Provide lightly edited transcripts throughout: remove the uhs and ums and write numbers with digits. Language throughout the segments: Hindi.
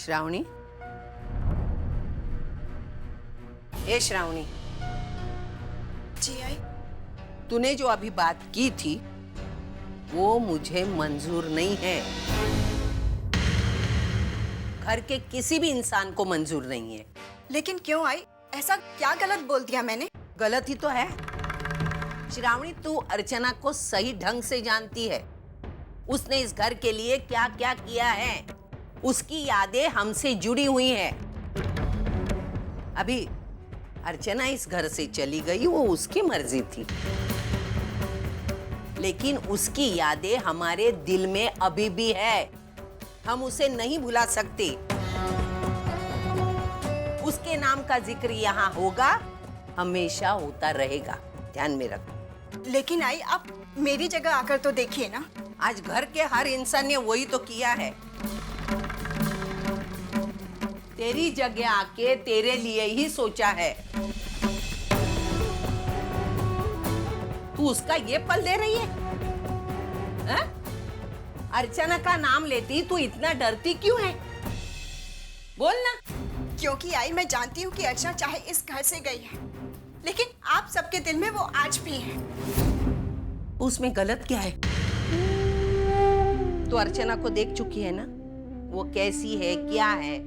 श्रावणी, ए श्रावणी, जी आई। तूने जो अभी बात की थी वो मुझे मंजूर नहीं है। घर के किसी भी इंसान को मंजूर नहीं है। लेकिन क्यों आई? ऐसा क्या गलत बोल दिया मैंने? गलत ही तो है। श्रावणी, तू अर्चना को सही ढंग से जानती है। उसने इस घर के लिए क्या क्या किया है, उसकी यादें हमसे जुड़ी हुई हैं। अभी अर्चना इस घर से चली गई, वो उसकी मर्जी थी, लेकिन उसकी यादें हमारे दिल में अभी भी है। हम उसे नहीं भुला सकते। उसके नाम का जिक्र यहाँ होगा, हमेशा होता रहेगा, ध्यान में रख। लेकिन आई, आप मेरी जगह आकर तो देखिए ना। आज घर के हर इंसान ने वही तो किया है। तेरी जगह आके तेरे लिए ही सोचा है। तू उसका ये पल दे रही है? हा? अर्चना का नाम लेती तू इतना डरती क्यों है? बोल ना। क्योंकि आई, मैं जानती हूँ कि अर्चना चाहे इस घर से गई है, लेकिन आप सबके दिल में वो आज भी है। उसमें गलत क्या है? तो अर्चना को देख चुकी है ना, वो कैसी है, क्या है।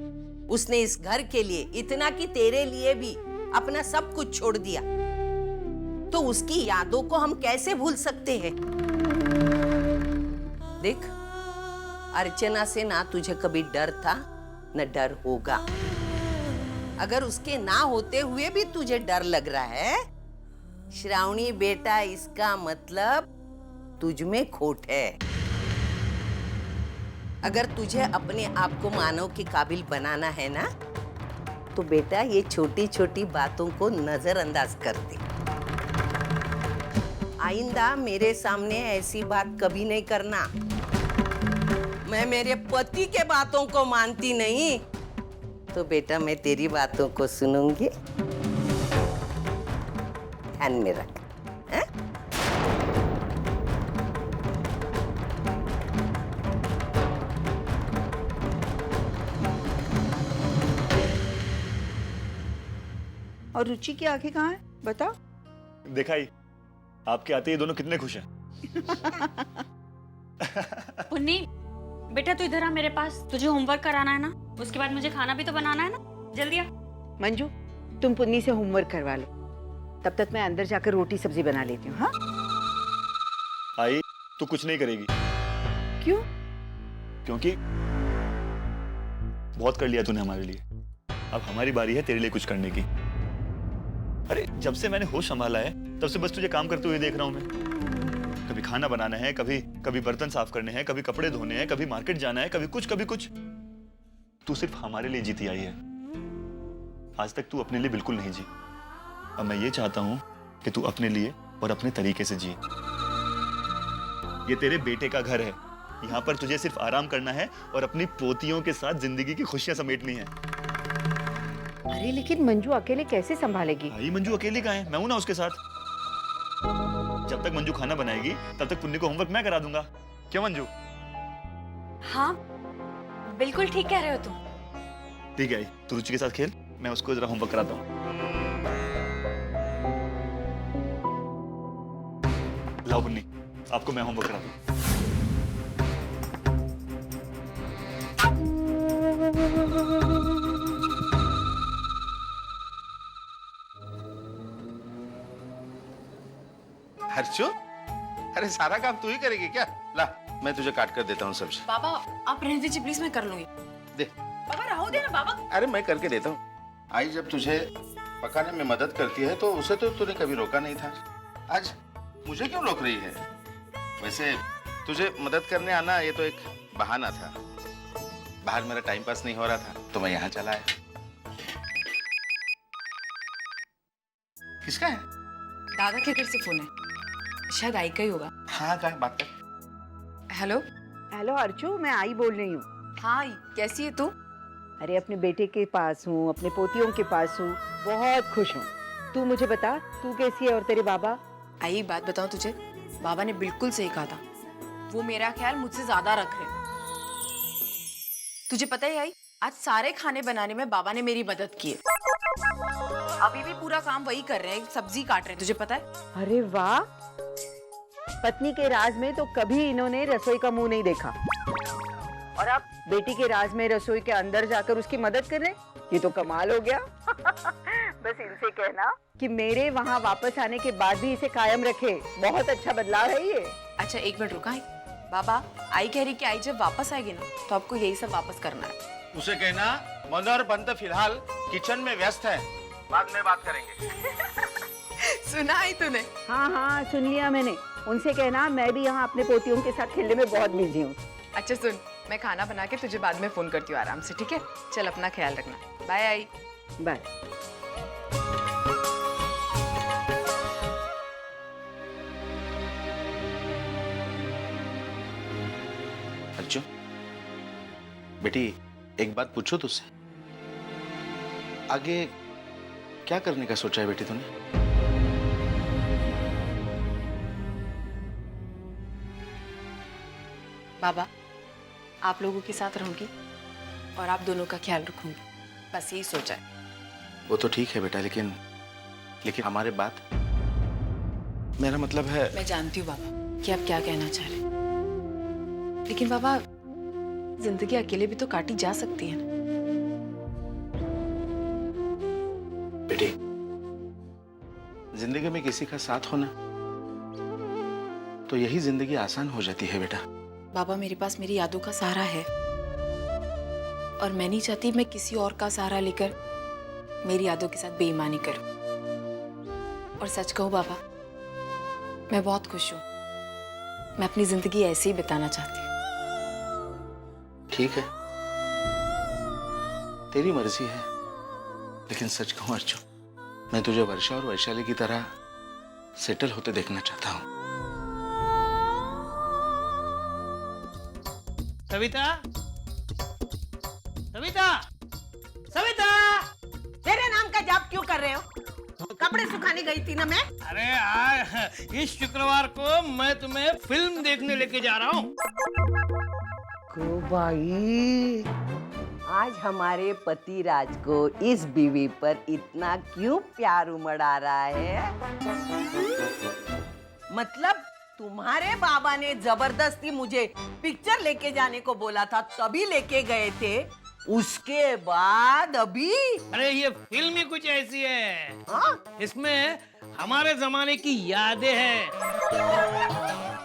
उसने इस घर के लिए इतना कि तेरे लिए भी अपना सब कुछ छोड़ दिया, तो उसकी यादों को हम कैसे भूल सकते हैं? देख, अर्चना से ना तुझे कभी डर था न डर होगा। अगर उसके ना होते हुए भी तुझे डर लग रहा है, श्रावणी बेटा, इसका मतलब तुझ में खोट है। अगर तुझे अपने आप को मानव के काबिल बनाना है ना, तो बेटा ये छोटी छोटी बातों को नजरअंदाज कर दे। आइंदा मेरे सामने ऐसी बात कभी नहीं करना। मैं मेरे पति के बातों को मानती नहीं, तो बेटा मैं तेरी बातों को सुनूंगी। ध्यान में रख। है? और रुचि की आंखें कहाँ है? बताओ। देखा ही, आपके आते ही दोनों कितने खुश हैं। पुन्नी, बेटा तू इधर आ मेरे पास। तुझे होमवर्क कराना है ना, उसके बाद मुझे खाना भी तो बनाना है ना। जल्दी आ। मंजू, तुम पुन्नी से होमवर्क करवा लो, तब तक मैं अंदर जाकर रोटी सब्जी बना लेती हूँ। हाँ? आई, तू कुछ नहीं करेगी। क्यों? क्योंकि बहुत कर लिया तूने हमारे लिए। अब हमारी बारी है तेरे लिए कुछ करने की। अरे जब से मैंने होश संभाला है, तब से बस तुझे काम करते हुए देख रहा हूं मैं। कभी खाना बनाना है, कभी बर्तन साफ करने हैं, कभी कपड़े धोने हैं, कभी मार्केट जाना है, कभी कुछ। तू सिर्फ हमारे लिए जीती आई है। आज तक तू अपने लिए बिल्कुल नहीं जी। अब मैं ये चाहता हूं कि तू अपने लिए और अपने तरीके से जी। ये तेरे बेटे का घर है, यहाँ पर तुझे सिर्फ आराम करना है और अपनी पोतियों के साथ जिंदगी की खुशियां समेटनी है। अरे लेकिन मंजू अकेले कैसे संभालेगी? भाई मंजू अकेली कहाँ है? मैं हूं ना उसके साथ। जब तक मंजू खाना बनाएगी तब तक पुन्नी को होमवर्क मैं करा दूंगा। क्यों मंजू? हाँ, बिल्कुल ठीक कह रहे हो तुम। ठीक है, तू रुचि के साथ खेल, मैं उसको जरा होमवर्क कराता हूँ। लाओ पुन्नी, आपको मैं होमवर्क कराता हूँ। हर्षो, अरे सारा काम तू ही करेगी क्या? ला, मैं तुझे काट कर देता हूँ सब्जी। बाबा आप रहने दीजिए प्लीज, मैं कर लूंगी। दे। बाबा रहो दे ना बाबा। अरे मैं करके देता हूँ। आई जब तुझे पकाने में मदद करती है तो उसे तो तूने कभी रोका नहीं था। आज मुझे क्यों रोक रही है? वैसे तुझे मदद करने आना ये तो एक बहाना था। बाहर मेरा टाइम पास नहीं हो रहा था तो मैं यहाँ चला आया। किसका है? दादा के घर से फोन है, शायद आई का ही होगा। हाँ, का बात कर। हेलो। हेलो अर्चू, मैं आई बोल रही हूँ। हाँ आई, कैसी है तू? अरे अपने बेटे के पास हूँ, अपने पोतियों के पास हूँ, बहुत खुश हूँ। तू मुझे बता, तू कैसी है और तेरे बाबा? आई बात बताओ तुझे, बाबा ने बिल्कुल सही कहा था। वो मेरा ख्याल मुझसे ज्यादा रख रहे हैं। तुझे पता है आई, आज सारे खाने बनाने में बाबा ने मेरी मदद की है। अभी भी पूरा काम वही कर रहे हैं, सब्जी काट रहे हैं, तुझे पता है? अरे वाह, पत्नी के राज में तो कभी इन्होंने रसोई का मुंह नहीं देखा, और अब बेटी के राज में रसोई के अंदर जाकर उसकी मदद कर रहे, ये तो कमाल हो गया। बस इनसे कहना कि मेरे वहाँ वापस आने के बाद भी इसे कायम रखे, बहुत अच्छा बदलाव है ये। अच्छा एक मिनट रुका। बाबा, आई कह रही कि आई जब वापस आएगी ना तो आपको यही सब वापस करना है। उसे कहना मन और बंत फिलहाल किचन में व्यस्त है, बाद में बात करेंगे। सुना आई तूने? हाँ हाँ सुन लिया मैंने। उनसे कहना मैं भी यहाँ अपने पोतियों के साथ खेलने में बहुत बिजी हूँ। अच्छा सुन, मैं खाना बना के तुझे बाद में फोन करती हूँ आराम से, ठीक है? चल अपना ख्याल रखना। बाय आई। बाय। अर्जुन, बेटी एक बात पूछो तुझसे, आगे क्या करने का सोचा है बेटी तूने? बाबा, आप लोगों के साथ रहूंगी और आप दोनों का ख्याल रखूंगी, बस यही सोचा है। वो तो ठीक है बेटा, लेकिन हमारे बात, मेरा मतलब है। मैं जानती हूँ बाबा कि आप क्या कहना चाह रहे हैं, लेकिन बाबा जिंदगी अकेले भी तो काटी जा सकती है ना। बेटी, जिंदगी में किसी का साथ होना तो यही जिंदगी आसान हो जाती है बेटा। बाबा मेरे पास मेरी यादों का सहारा है, और मैं नहीं चाहती मैं किसी और का सहारा लेकर मेरी यादों के साथ बेईमानी करूं। और सच कहूं बाबा, मैं बहुत खुश हूं। मैं अपनी जिंदगी ऐसे ही बिताना चाहती हूँ। ठीक है, तेरी मर्जी है, लेकिन सच कहूं अर्जुन, मैं तुझे वर्षा और वैशाली की तरह सेटल होते देखना चाहता हूं। सविता, सविता, सविता! तेरे नाम का जाप क्यों कर रहे हो? कपड़े सुखाने गई थी ना मैं। अरे आज इस शुक्रवार को मैं तुम्हें फिल्म देखने लेके जा रहा हूँ। भाई, आज हमारे पति राज को इस बीवी पर इतना क्यों प्यार उमड़ा रहा है? मतलब तुम्हारे बाबा ने जबरदस्ती मुझे पिक्चर लेके जाने को बोला था, तभी लेके गए थे, उसके बाद अभी? अरे ये फिल्म ही कुछ ऐसी है। हाँ? इसमें हमारे जमाने की यादें हैं।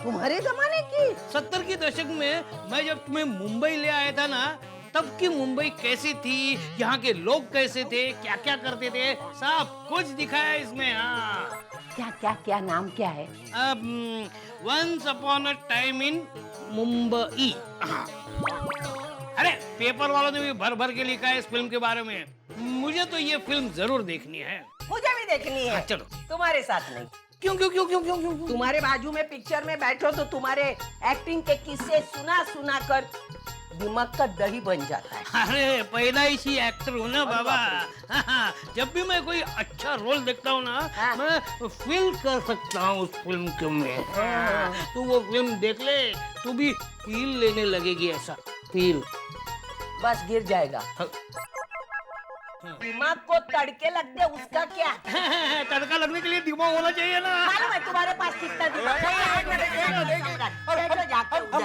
तुम्हारे जमाने की? 70 के दशक में मैं जब तुम्हें मुंबई ले आया था ना, तब की मुंबई कैसी थी, यहाँ के लोग कैसे थे, क्या क्या करते थे, सब कुछ दिखाया इसमें। हाँ, क्या क्या क्या नाम क्या है? Once upon a time in Mumbai. अरे पेपर वालों ने भी भर भर के लिखा है इस फिल्म के बारे में। मुझे तो ये फिल्म जरूर देखनी है। मुझे भी देखनी है। चलो। तुम्हारे साथ नहीं। क्यों क्यों क्यों क्यों क्यों क्यों? तुम्हारे बाजू में पिक्चर में बैठो तो तुम्हारे एक्टिंग के किस्से सुना सुना कर दिमाग का दही बन जाता है। अरे पैदाइशी एक्टर हूँ ना बाबा। जब भी मैं कोई अच्छा रोल देखता हूँ ना, हाँ। मैं फील कर सकता हूँ उस फिल्म के में। तू वो फिल्म देख ले, तू भी फील लेने लगेगी, ऐसा फील। बस गिर जाएगा। दिमाग को तड़के लग दे, उसका क्या? तड़का लगने के लिए दिमाग होना चाहिए ना। मालूम है तुम्हारे पास कितना दिमाग है?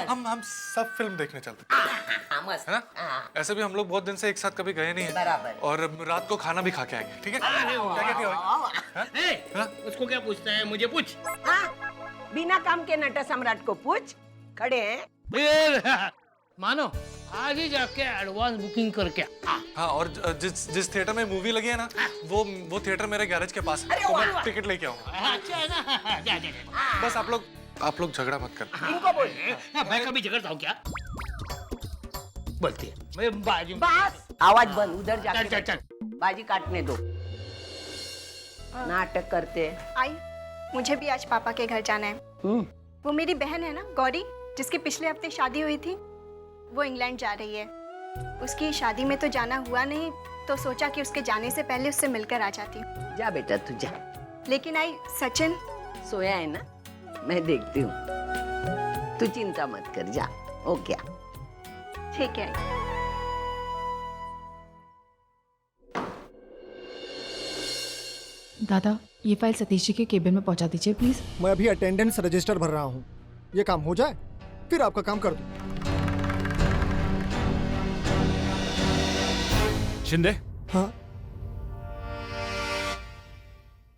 हम सब फिल्म देखने चलते हैं, मस्त है ना? ऐसे भी हम लोग बहुत दिन से एक साथ कभी गए नहीं हैं। बराबर। और रात को खाना भी खा के आएंगे, ठीक है? क्या कहती हो? उसको क्या पूछता है, मुझे पूछ। बिना काम के नट सम्राट को पूछ। खड़े हैं? फिर मानो आज ही जाके एडवांस बुकिंग करके। हाँ, और जिस थिएटर में मूवी लगी है ना, वो थिएटर मेरे गैरेज के पास है, तो मैं टिकट लेके आऊंगा। अच्छा है ना? जा जा जा। बस आप लोग झगड़ा मत कर। इनको बोल। मैं कभी झगड़ता हूँ क्या? बोलती है मैं बाजू। बस आवाज बंद, उधर चल चल जाके चल। बाजी काटने दो। नाटक करते। आई, मुझे भी आज पापा के घर जाना है। वो मेरी बहन है ना गौरी, जिसकी पिछले हफ्ते शादी हुई थी, वो इंग्लैंड जा रही है। उसकी शादी में तो जाना हुआ नहीं, तो सोचा कि उसके जाने से पहले उससे मिलकर आ जाती हूँ। जा बेटा तू जा। लेकिन आई, सचिन सोया है ना, मैं देखती हूँ, तू चिंता मत कर, जा। ओ क्या? ठीक है। दादा ये फाइल सतीश जी के केबिन में पहुंचा दीजिए प्लीज। मैं अभी अटेंडेंस रजिस्टर भर रहा हूँ, ये काम हो जाए फिर आपका काम कर दूँ। शिंदे, हाँ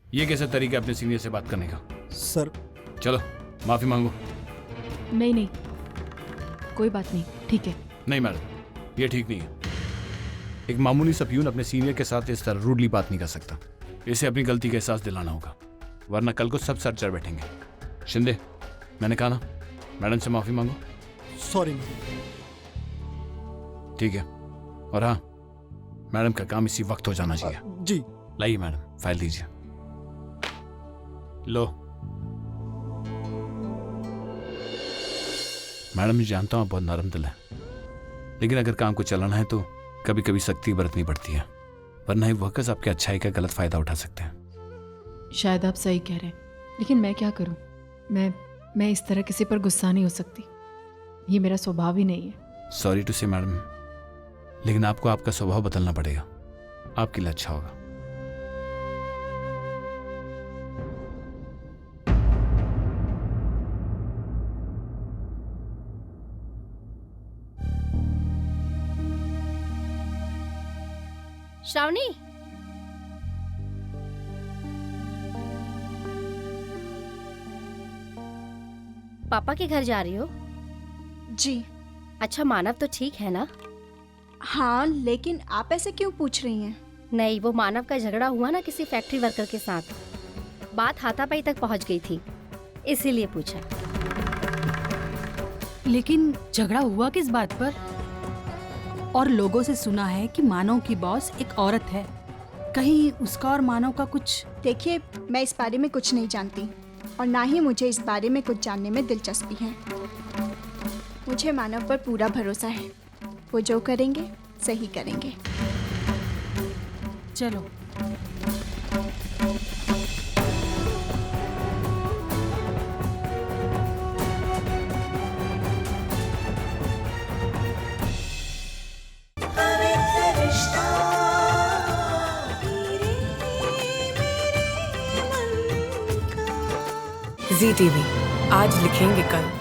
ये कैसा तरीका है अपने सीनियर से बात करने का? सर। चलो माफी मांगो। नहीं नहीं कोई बात नहीं, ठीक है। नहीं मैडम, ये ठीक नहीं है। एक मामूली सा प्यून अपने सीनियर के साथ इस तरह रूडली बात नहीं कर सकता। इसे अपनी गलती का एहसास दिलाना होगा, वरना कल को सब सर चढ़ बैठेंगे। शिंदे, मैंने कहा ना, मैडम से माफी मांगो। सॉरी। ठीक है। और हाँ, मैडम का काम इसी वक्त हो जाना चाहिए। जी। लाइए मैडम, फाइल दीजिए। लो मैडम, मैं जानता हूँ आप बहुत नरम दिल है, लेकिन अगर काम को चलाना है तो कभी कभी सख्ती बरतनी पड़ती है, वरना ही वर्कर्स आपके अच्छाई का गलत फायदा उठा सकते हैं। शायद आप सही कह रहे हैं, लेकिन मैं क्या करूं? मैं इस तरह किसी पर गुस्सा नहीं हो सकती, ये मेरा स्वभाव ही नहीं है। सॉरी टू से मैडम, लेकिन आपको आपका स्वभाव बदलना पड़ेगा, आपके लिए अच्छा होगा। श्रावणी, पापा के घर जा रही हो? जी। अच्छा, मानव तो ठीक है ना? हाँ, लेकिन आप ऐसे क्यों पूछ रही हैं? नहीं, वो मानव का झगड़ा हुआ ना किसी फैक्ट्री वर्कर के साथ, बात हाथापाई तक पहुंच गई थी, इसीलिए पूछा। लेकिन झगड़ा हुआ किस बात पर? और लोगों से सुना है कि मानव की बॉस एक औरत है, कहीं उसका और मानव का कुछ? देखिए, मैं इस बारे में कुछ नहीं जानती और ना ही मुझे इस बारे में कुछ जानने में दिलचस्पी है। मुझे मानव पर पूरा भरोसा है, वो जो करेंगे सही करेंगे। चलो। ZTV, आज लिखेंगे कल।